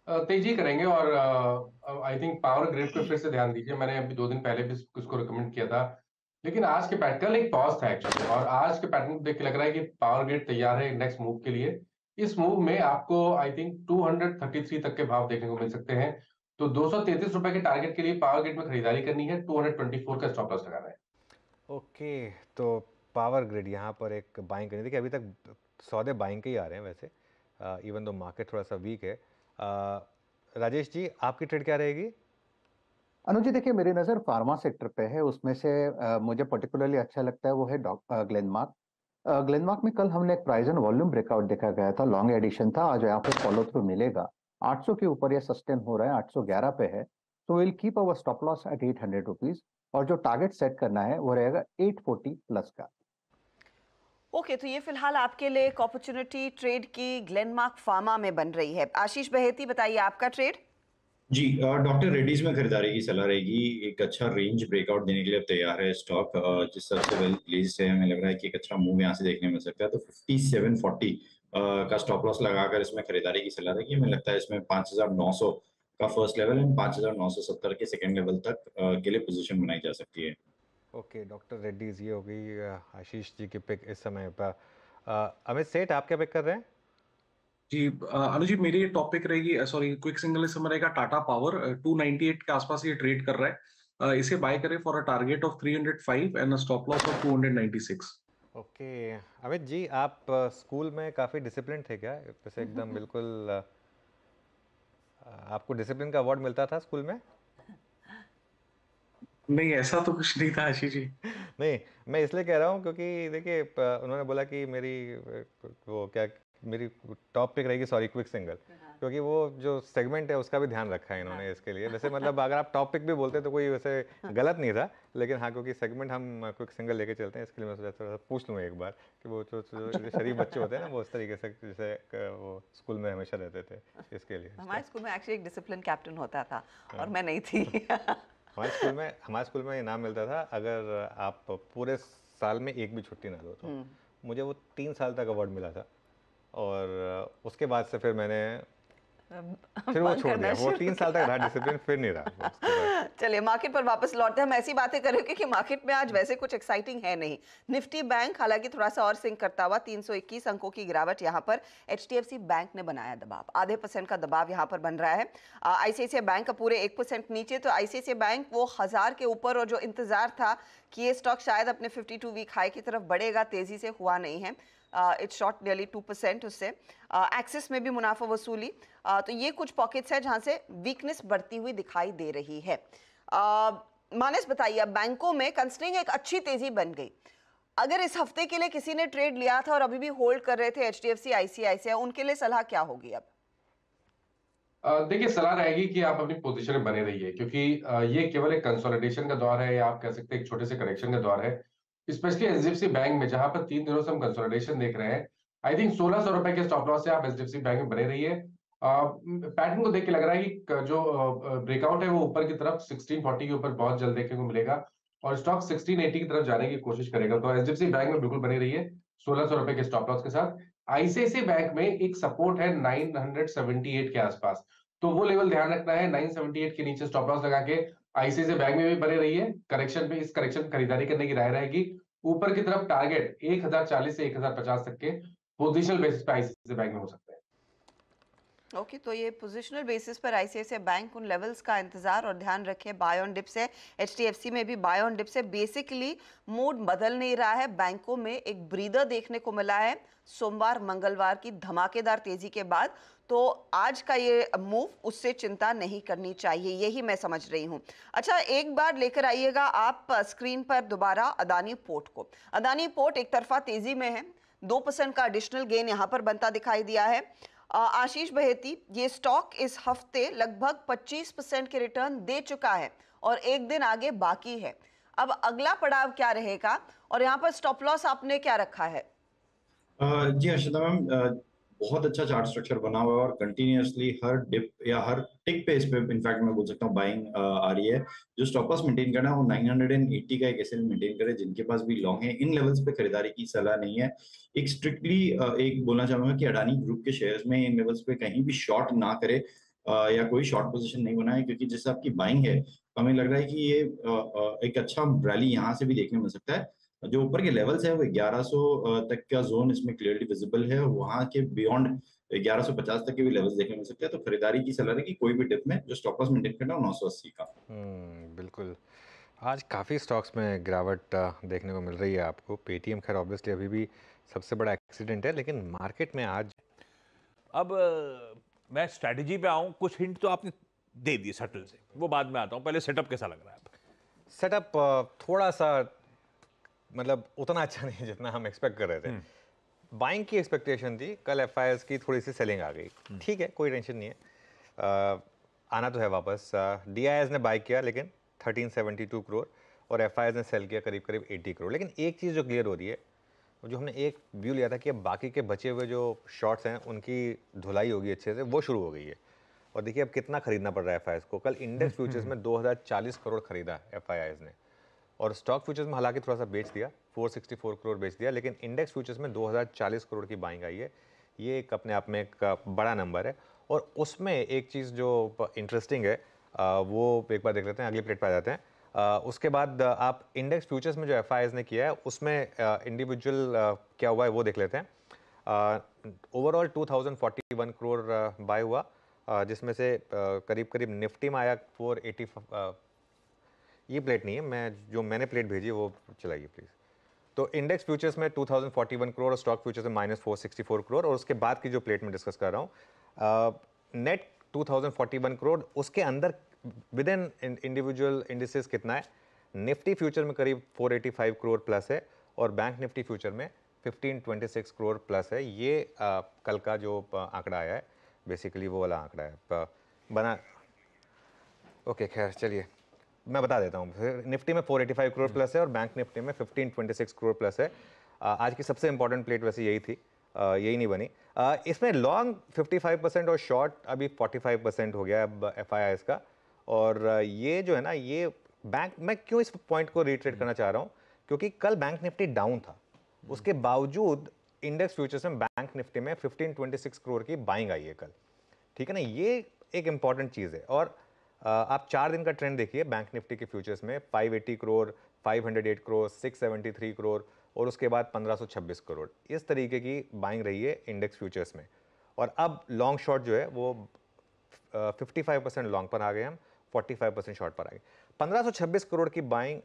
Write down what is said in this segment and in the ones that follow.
तेजी करेंगे और आई थिंक पावर ग्रिड पे फिर से ध्यान दीजिए। मैंने अभी 2 दिन पहले भी उसको रिकमेंड किया था। लेकिन आज के पैटर्न कल एक पॉज था एक्चुअली, और आज के पैटर्न को देख के लग रहा है कि पावर ग्रिड तैयार है नेक्स्ट मूव के लिए। इस मूव में आपको आई थिंक 233 तक के भाव देखने को मिल सकते हैं। तो 233 रुपए के टारगेट के लिए पावर ग्रिड में खरीदारी करनी है, 224 का स्टॉप लॉस लगाना है। ओके, तो पावर ग्रिड यहाँ पर एक बाइंग करनी। देखिए अभी तक सौदे बाइंग के ही आ रहे हैं वैसे, इवन दो मार्केट थोड़ा सा वीक है। राजेश जी, आपकी ट्रेड क्या रहेगी? अनुज जी, देखिए मेरी नज़र फार्मा सेक्टर पे है। उसमें से मुझे पर्टिकुलरली अच्छा लगता है वो है ग्लेनमार्क। ग्लेनमार्क में कल हमने एक प्राइस एंड वॉल्यूम ब्रेकआउट देखा गया था, लॉन्ग एडिशन था। आज यहाँ पे फॉलो थ्रू मिलेगा। 800 के ऊपर ये सस्टेन हो रहा है, 811 पे है। तो will keep our stop loss at 800 rupees, और जो टारगेट सेट करना है वो रहेगा 840 प्लस का। ओके, तो ये फिलहाल आपके लिए एक अपॉर्चुनिटी ट्रेड की ग्लेनमार्क फार्मा में बन रही है। आशीष बहेती, बताइए आपका ट्रेड। जी, डॉक्टर रेड्डीज में खरीदारी की सलाह रहेगी। एक अच्छा रेंज ब्रेकआउट देने के लिए अब तैयार है स्टॉक। जिस तरह से वेल प्लेस्ड है, हमें लग रहा है कि एक अच्छा मूव यहाँ से देखने मिल सकता है। तो 5740 का स्टॉप लॉस लगाकर इसमें खरीदारी की सलाह रहेगी। हमें लगता है इसमें 5900 का फर्स्ट लेवल है, 5970 के सेकंड लेवल तक के लिए पोजीशन बनाई जा सकती है। ओके, डॉक्टर रेड्डीज ये हो गई आशीष जी की पिक इस समय पर। अमित सेठ, आप क्या पिक कर रहे हैं? जी अनुज जी, मेरी टॉपिक रहेगी, सॉरी क्विक सिंगल इस समय रहेगा टाटा पावर। 298 के आसपास ये ट्रेड कर रहा है। इसे बाय करें for a target of 305 and a stop loss of 296। Okay, Amit ji, आप स्कूल में काफ़ी डिसिप्लिन थे क्या? जैसे एकदम बिल्कुल आपको डिसिप्लिन का अवार्ड मिलता था स्कूल में? नहीं, ऐसा तो कुछ नहीं था आशीष जी। नहीं, मैं इसलिए कह रहा हूँ क्योंकि देखिए उन्होंने बोला कि मेरी वो क्या, मेरी टॉप पिक रहेगी, सॉरी क्विक सिंगल, क्योंकि वो जो सेगमेंट है उसका भी ध्यान रखा है इन्होंने इसके लिए। वैसे मतलब अगर आप टॉप पिक भी बोलते तो कोई वैसे गलत नहीं था, लेकिन हाँ क्योंकि सेगमेंट हम क्विक सिंगल लेके चलते हैं, इसके लिए मैं सोचा थोड़ा सा पूछ लूँ एक बार कि वो जो शरीफ बच्चे होते हैं ना, वो इस तरीके से जैसे वो स्कूल में हमेशा रहते थे, इसके लिए। हमारे स्कूल में एक्चुअली एक डिसिप्लिन कैप्टन होता था और मैं नहीं थी। हमारे स्कूल में इनाम मिलता था अगर आप पूरे साल में एक भी छुट्टी ना लो तो। मुझे वो 3 साल तक अवार्ड मिला था, और उसके बाद से फिर मैंने फिर वो छोड़ दिया। वो 3 साल तक रहा डिसिप्लिन, फिर नहीं रहा उसके बाद। चलिए मार्केट पर वापस लौटते हैं। हम ऐसी बातें करेंगे कि मार्केट में आज वैसे कुछ एक्साइटिंग है नहीं। निफ्टी बैंक हालांकि थोड़ा सा और सिंक करता हुआ 321 अंकों की गिरावट यहाँ पर। एचडीएफसी बैंक ने बनाया दबाव, आधे % का दबाव यहाँ पर बन रहा है। आईसीआईसीआई बैंक का पूरे 1% नीचे। तो आईसीआईसीआई बैंक वो 1000 के ऊपर, और जो इंतजार था कि ये स्टॉक शायद अपने 52 वीक हाई की तरफ बढ़ेगा, तेजी से हुआ नहीं है। इट्स शॉर्ट नियरली 2% उससे। एक्सिस में भी मुनाफा वसूली। तो ये कुछ पॉकेट्स है जहां से वीकनेस बढ़ती हुई दिखाई दे रही है। मानस बताइए, बैंकों में कंसिडरिंग एक अच्छी तेजी बन गई, अगर इस हफ्ते के लिए किसी ने ट्रेड लिया था और अभी भी होल्ड कर रहे थे एचडीएफसी आईसीआईसीआई, उनके लिए सलाह क्या होगी अब? देखिए, सलाह रहेगी कि आप अपनी पोजीशन में बने रहिए, क्योंकि ये केवल एक कंसोलिडेशन का दौर है, या आप कह सकते हैं एक छोटे से करेक्शन का दौर है। स्पेशली एचडीएफसी बैंक में, जहां पर 3 दिनों से हम कंसोलिडेशन देख रहे हैं। आई थिंक 1600 रुपए के स्टॉप लॉस से आप एचडीएफसी बैंक में बने रहिए। पैटर्न को देख के लग रहा है कि जो ब्रेकआउट है वो ऊपर की तरफ 1640 के ऊपर बहुत जल्द देखने को मिलेगा, और स्टॉक 1680 की तरफ जाने की कोशिश करेगा। तो एचडीएफसी बैंक में बिल्कुल बने रहिए 1600 रुपए के स्टॉप लॉस के साथ। आईसीआईसीआई बैंक में एक सपोर्ट है 978 के आसपास, तो वो लेवल ध्यान रखना है। 978 के नीचे स्टॉप लॉस लगा के आईसीआईसीआई बैंक में भी बने रहिए। करेक्शन पे, इस करेक्शन खरीदारी करने की राय रहेगी। ऊपर की तरफ टारगेट 1040 से 1050 तक के पोजिशनल बेसिस पे आईसीआईसीआई बैंक में हो सकते हैं। ओके, तो ये पोजिशनल बेसिस पर आईसीआईसीआई बैंक उन लेवल्स का इंतजार और ध्यान रखे। बाय ऑन डिप से एचडीएफसी में भी बाय ऑन डिप से बेसिकली मूड बदल नहीं रहा है। बैंकों में एक ब्रीदर देखने को मिला है सोमवार मंगलवार की धमाकेदार तेजी के बाद। तो आज का ये मूव, उससे चिंता नहीं करनी चाहिए, यही मैं समझ रही हूँ। अच्छा, एक बार लेकर आइएगा आप स्क्रीन पर दोबारा अदानी पोर्ट को। अदानी पोर्ट एक तरफा तेजी में है, 2% का एडिशनल गेन यहाँ पर बनता दिखाई दिया है। आशीष बहेती, ये स्टॉक इस हफ्ते लगभग 25% के रिटर्न दे चुका है और एक दिन आगे बाकी है। अब अगला पड़ाव क्या रहेगा, और यहाँ पर स्टॉप लॉस आपने क्या रखा है? जी हर्षिता मैम, बहुत अच्छा चार्ट स्ट्रक्चर बना हुआ है और कंटिन्यूअसली हर डिप या हर टिक पे इस पे इनफैक्ट मैं बोल सकता हूँ बाइंग आ रही है। जो स्टॉप लॉस मेंटेन करना है वो 980 का एक ऐसे मेंटेन करे। जिनके पास भी लॉन्ग है, इन लेवल्स पे खरीदारी की सलाह नहीं है। एक स्ट्रिक्टली एक बोलना चाहूंगा कि अडानी ग्रुप के शेयर्स में इन लेवल्स पे कहीं भी शॉर्ट ना करे। या कोई शॉर्ट पोजीशन नहीं बना है, क्योंकि जैसे आपकी बाइंग है तो हमें लग रहा है कि ये एक अच्छा रैली यहाँ से भी देखने को मिल सकता है। जो ऊपर के लेवल्स है वो 1100 तक का जोन इसमें क्लियरली विजिबल है, वहां के बियॉन्ड 1150 तक के भी लेवल्स देखने को मिल सकते हैं। तो खरीदारी की सलाह है कि कोई भी डिप में जो स्टॉप लॉस मेंटेन करना हो 980 का। बिल्कुल। आज काफ़ी स्टॉक्स में गिरावट देखने को मिल रही है आपको। पेटीएम खैर ऑब्वियसली अभी भी सबसे बड़ा एक्सीडेंट है, लेकिन मार्केट में आज अब मैं स्ट्रैटेजी पे आऊँ, कुछ हिंट तो आपने दे दिए सटल से, वो बाद में आता हूँ। पहले सेटअप कैसा लग रहा है? सेटअप थोड़ा सा मतलब उतना अच्छा नहीं जितना हम एक्सपेक्ट कर रहे थे। बाइंग की एक्सपेक्टेशन थी, कल एफआईआईज की थोड़ी सी सेलिंग आ गई। ठीक है, कोई टेंशन नहीं है, आना तो है वापस। डीआईएस ने बाई किया लेकिन 1372 करोड़, और एफआईआईज ने सेल किया करीब करीब 80 करोड़। लेकिन एक चीज़ जो क्लियर हो रही है, जो हमने एक व्यू लिया था कि अब बाकी के बचे हुए जो शॉर्ट्स हैं उनकी धुलाई होगी अच्छे से, वो शुरू हो गई है। और देखिए अब कितना खरीदना पड़ रहा है एफआईआईज को। कल इंडेक्स फ्यूचर्स में 2040 करोड़ खरीदा एफआईआईज ने, और स्टॉक फ्यूचर्स में हालांकि थोड़ा सा बेच दिया, 464 करोड़ बेच दिया, लेकिन इंडेक्स फ्यूचर्स में 2040 करोड़ की बाइंग आई है। ये एक अपने आप में एक बड़ा नंबर है। और उसमें एक चीज़ जो इंटरेस्टिंग है वो एक बार देख लेते हैं, अगली प्लेट पर आ जाते हैं। उसके बाद आप इंडेक्स फ्यूचर्स में जो एफआईआईज ने किया है उसमें इंडिविजुअल क्या हुआ है वो देख लेते हैं। ओवरऑल 2041 करोड़ बाय हुआ, जिसमें से करीब करीब निफ्टी में आया 480। ये प्लेट नहीं है, मैंने प्लेट भेजी वो चलाइए प्लीज़। तो इंडेक्स फ्यूचर्स में 2041 करोड़ और स्टॉक फ्यूचर्स में -464 करोड़। और उसके बाद की जो प्लेट में डिस्कस कर रहा हूँ, नेट 2041 करोड़, उसके अंदर विद इन इंडिविजुअल इंडिसेस कितना है? निफ्टी फ्यूचर में करीब 485 करोड़ प्लस है, और बैंक निफ्टी फ्यूचर में 1526 करोड़ प्लस है। ये कल का जो आंकड़ा आया है, बेसिकली वो वाला आंकड़ा है बना। ओके खैर चलिए मैं बता देता हूँ। निफ्टी में 485 करोड़ प्लस है और बैंक निफ्टी में 1526 करोड़ प्लस है। आज की सबसे इंपॉर्टेंट प्लेट वैसे यही थी, यही नहीं बनी। इसमें लॉन्ग 55% और शॉर्ट अभी 45% हो गया अब एफआईआईज का। और ये जो है ना, ये बैंक, मैं क्यों इस पॉइंट को रिट्रेट करना चाह रहा हूँ, क्योंकि कल बैंक निफ्टी डाउन था, उसके बावजूद इंडेक्स फ्यूचर्स में बैंक निफ्टी में 1526 करोड़ की बाइंग आई है कल। ठीक है ना, ये एक इंपॉर्टेंट चीज़ है। और आप 4 दिन का ट्रेंड देखिए बैंक निफ्टी के फ्यूचर्स में 580 करोड़, 508 करोड़, 673 करोड़ और उसके बाद 1526 करोड़, इस तरीके की बाइंग रही है इंडेक्स फ्यूचर्स में। और अब लॉन्ग शॉर्ट जो है वो 55% लॉन्ग पर आ गए, हम 45% शॉर्ट पर आ गए। 1526 करोड़ की बाइंग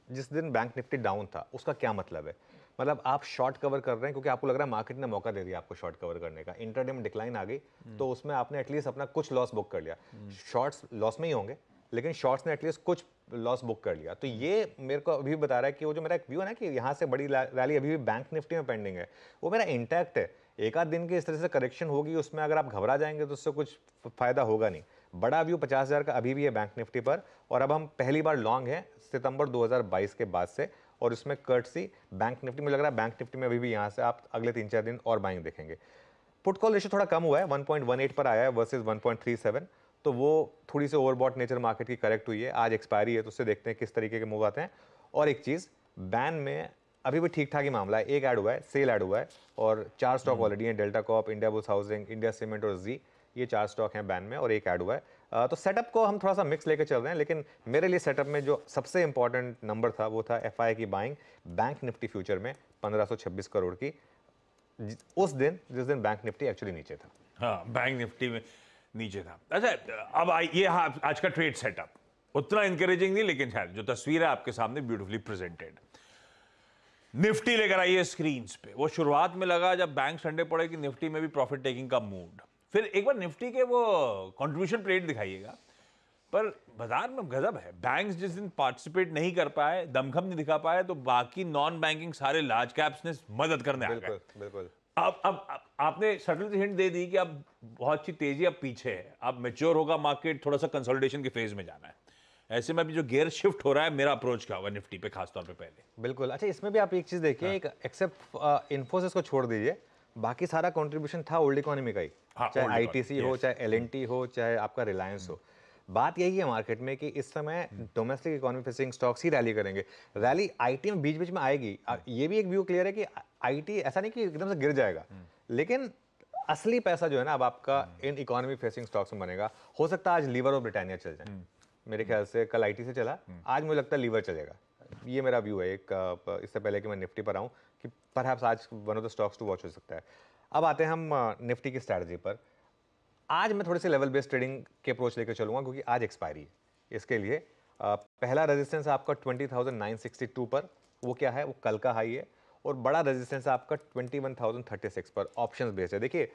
जिस दिन बैंक निफ्टी डाउन था, उसका क्या मतलब है? मतलब आप शॉर्ट कवर कर रहे हैं क्योंकि आपको लग रहा है मार्केट ने मौका दे दिया आपको शॉर्ट कवर करने का। इंटरडे में डिक्लाइन आ गई तो उसमें आपने एटलीस्ट अपना कुछ लॉस बुक कर लिया। शॉर्ट्स लॉस में ही होंगे, लेकिन शॉर्ट्स ने एटलीस्ट कुछ लॉस बुक कर लिया। तो ये मेरे को अभी बता रहा है कि वो जो मेरा एक व्यू है ना कि यहाँ से बड़ी रैली अभी भी बैंक निफ्टी में पेंडिंग है, वो मेरा इंटैक्ट है। एक आध दिन की इस तरह से करेक्शन होगी, उसमें अगर आप घबरा जाएंगे तो उससे कुछ फायदा होगा नहीं। बड़ा व्यू 50,000 का अभी भी है बैंक निफ्टी पर, और अब हम पहली बार लॉन्ग है सितंबर 2022 के बाद से, और इसमें कर्टसी बैंक निफ्टी में लग रहा है। बैंक निफ्टी में अभी भी यहाँ से आप अगले 3-4 दिन और बाइंग देखेंगे। पुट कॉल रेशियो थोड़ा कम हुआ है, 1.18 पर आया है वर्सेस 1.37, तो वो थोड़ी सी ओवरबॉट नेचर मार्केट की करेक्ट हुई है। आज एक्सपायरी है तो उससे देखते हैं किस तरीके के मूव आते हैं। और एक चीज़, बैन में अभी भी ठीक ठाक ही मामला है। एक ऐड हुआ है, सेल ऐड हुआ है, और 4 स्टॉक ऑलरेडी हैं, Delta Corp, Indiabulls Housing, India Cement और जी, ये 4 स्टॉक हैं बैन में, और एक ऐड हुआ है। तो सेटअप को हम थोड़ा सा मिक्स लेकर चल रहे हैं, लेकिन मेरे लिए सेटअप में जो सबसे इंपॉर्टेंट नंबर था वो था एफआई की बाइंग बैंक निफ्टी फ्यूचर में 1526 करोड़ की, उस दिन जिस दिन बैंक निफ्टी एक्चुअली नीचे था। हाँ, बैंक निफ्टी में नीचे था। अच्छा, अब ये आज का ट्रेड सेटअप उतना इंकरेजिंग नहीं, लेकिन खैर जो तस्वीर है आपके सामने ब्यूटीफुली प्रेजेंटेड। निफ्टी लेकर आइए स्क्रीन पे। वो शुरुआत में लगा जब बैंक संडे पड़े कि निफ्टी में भी प्रॉफिट टेकिंग का मूड। फिर एक बार निफ्टी के वो कंट्रीब्यूशन प्लेट दिखाइएगा, पर बाजार में गजब है। बैंक्स जिस दिन पार्टिसिपेट नहीं कर पाए, दमखम नहीं दिखा पाए, तो बाकी नॉन बैंकिंग सारे लार्ज कैप्स ने मदद करने आ गए। बिल्कुल। अब आपने सटल हिंट दे दी कि अब बहुत सी तेजी अब पीछे है, अब मैच्योर होगा मार्केट, थोड़ा सा कंसोलिडेशन के फेज में जाना है। ऐसे में अभी जो गियर शिफ्ट हो रहा है, मेरा अप्रोच क्या होगा निफ्टी पे खासतौर पे पहले? बिल्कुल। अच्छा, इसमें भी आप एक चीज देखिए, एक एक्सेप्ट इन्फोसिस को छोड़ दीजिए, बाकी सारा कंट्रीब्यूशन था ओल्ड इकोनॉमी का ही। चाहे आईटीसी हो, चाहे एलएनटी हो, चाहे आपका रिलायंस हो। बात यही है मार्केट में कि इस समय डोमेस्टिक इकोनॉमी फेसिंग स्टॉक्स ही रैली करेंगे। रैली आईटी में बीच बीच में आएगी। ये भी एक व्यू क्लियर है कि आईटी ऐसा नहीं कि एकदम से गिर जाएगा, लेकिन असली पैसा जो है ना अब आपका इन इकोनॉमी फेसिंग स्टॉक्स में बनेगा। हो सकता है आज लीवर और ब्रिटानिया चल जाए, मेरे ख्याल से कल आईटी से चला, आज मुझे लगता है लीवर चलेगा। ये मेरा व्यू है एक, इससे पहले कि मैं निफ्टी पर आऊँ, कि परहैप्स आज one of the stocks to watch हो सकता है। अब आते हैं हम निफ्टी की स्ट्रैटेजी पर। आज मैं थोड़ी सी लेवल बेस्ड ट्रेडिंग के अप्रोच लेकर चलूँगा, क्योंकि आज एक्सपायरी है। इसके लिए पहला रेजिस्टेंस आपका 20,962 पर, वो क्या है, वो कल का हाई है। और बड़ा रेजिस्टेंस आपका 21,036 पर, ऑप्शंस बेस्ड है। देखिए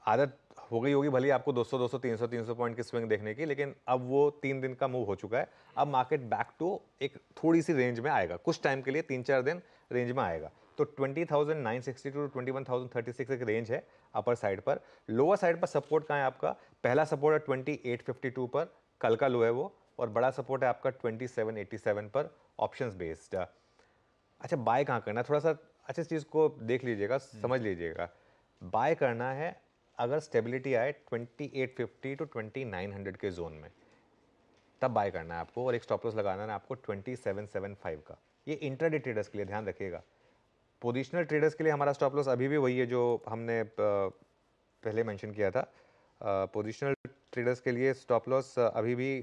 आदत हो गई होगी भले आपको 200 200 300 300 पॉइंट की स्विंग देखने की, लेकिन अब वो 3 दिन का मूव हो चुका है। अब मार्केट बैक टू एक थोड़ी सी रेंज में आएगा, कुछ टाइम के लिए 3-4 दिन रेंज में आएगा। तो 20,962 टू 21,036 एक रेंज है अपर साइड पर। लोअर साइड पर सपोर्ट कहाँ है आपका, पहला सपोर्ट है 2852 पर, कल का लो है वो, और बड़ा सपोर्ट है आपका 2787 पर, ऑप्शंस बेस्ड। अच्छा बाय कहाँ करना है, थोड़ा सा अच्छी चीज़ को देख लीजिएगा, समझ लीजिएगा। बाय करना है अगर स्टेबिलिटी आए 2850 टू 2900 के जोन में, तब बाय करना है आपको। और एक स्टॉप लॉस लगाना है आपको 2775 का। ये इंट्राडे ट्रेडर्स के लिए ध्यान रखिएगा। पोजिशनल ट्रेडर्स के लिए हमारा स्टॉप लॉस अभी भी वही है जो हमने पहले मेंशन किया था। पोजिशनल ट्रेडर्स के लिए स्टॉप लॉस अभी भी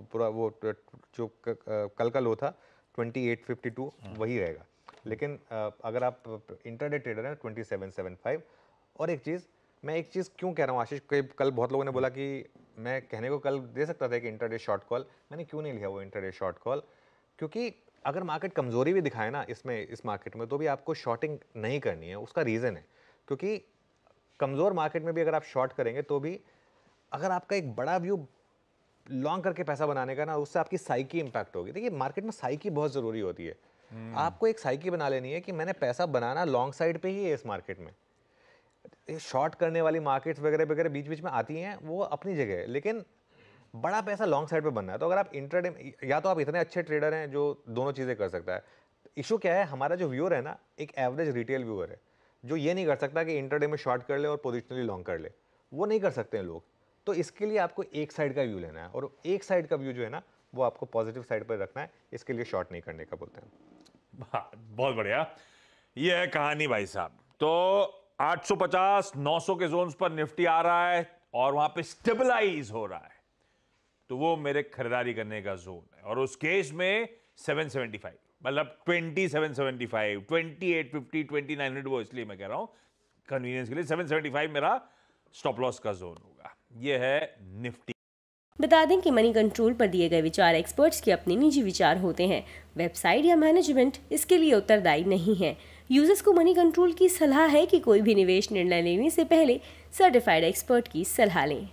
पूरा वो जो कल का लो था 2852 वही रहेगा। लेकिन अगर आप इंट्राडे ट्रेडर हैं 2775। और मैं एक चीज़ क्यों कह रहा हूँ आशीष, कल बहुत लोगों ने बोला कि मैं कहने को कल दे सकता था कि इंट्राडे शॉर्ट कॉल, मैंने क्यों नहीं लिया वो इंट्राडे शॉर्ट कॉल, क्योंकि अगर मार्केट कमजोरी भी दिखाए ना इस मार्केट में, तो भी आपको शॉर्टिंग नहीं करनी है। उसका रीज़न है क्योंकि कमज़ोर मार्केट में भी अगर आप शॉर्ट करेंगे तो भी अगर आपका एक बड़ा व्यू लॉन्ग करके पैसा बनाने का ना, उससे आपकी साइकी इंपैक्ट होगी। देखिए मार्केट में साइकी बहुत ज़रूरी होती है। आपको एक साइकी बना लेनी है कि मैंने पैसा बनाना लॉन्ग साइड पे ही है इस मार्केट में। शॉर्ट करने वाली मार्केट्स वगैरह वगैरह बीच बीच में आती हैं, वो अपनी जगह है, लेकिन बड़ा पैसा लॉन्ग साइड पे बनना है। तो अगर आप इंट्राडे, या तो आप इतने अच्छे ट्रेडर हैं जो दोनों चीज़ें कर सकता है। इशू क्या है, हमारा जो व्यूअर है ना, एक एवरेज रिटेल व्यूअर है जो ये नहीं कर सकता कि इंट्राडे में शॉर्ट कर ले और पोजिशनली लॉन्ग कर ले, वो नहीं कर सकते हैं लोग। तो इसके लिए आपको एक साइड का व्यू लेना है, और एक साइड का व्यू जो है ना वो आपको पॉजिटिव साइड पर रखना है। इसके लिए शॉर्ट नहीं करने का बोलते हैं। बहुत बढ़िया, ये है कहानी भाई साहब। तो 850 900 के जोन्स पर निफ्टी आ रहा है और वहां पे स्टेबलाइज हो रहा है, तो वो मेरे खरीदारी करने का जोन है। और उस केस में 775 मतलब 2775 2850 2900, वो इसलिए मैं कह रहा हूं कन्वीनियंस के लिए 775 मेरा स्टॉप लॉस का जोन होगा। ये है निफ्टी। बता दें कि मनी कंट्रोल पर दिए गए विचार एक्सपर्ट्स के अपने निजी विचार होते हैं। वेबसाइट या मैनेजमेंट इसके लिए उत्तरदायी नहीं है। यूजर्स को मनी कंट्रोल की सलाह है कि कोई भी निवेश निर्णय लेने से पहले सर्टिफाइड एक्सपर्ट की सलाह लें।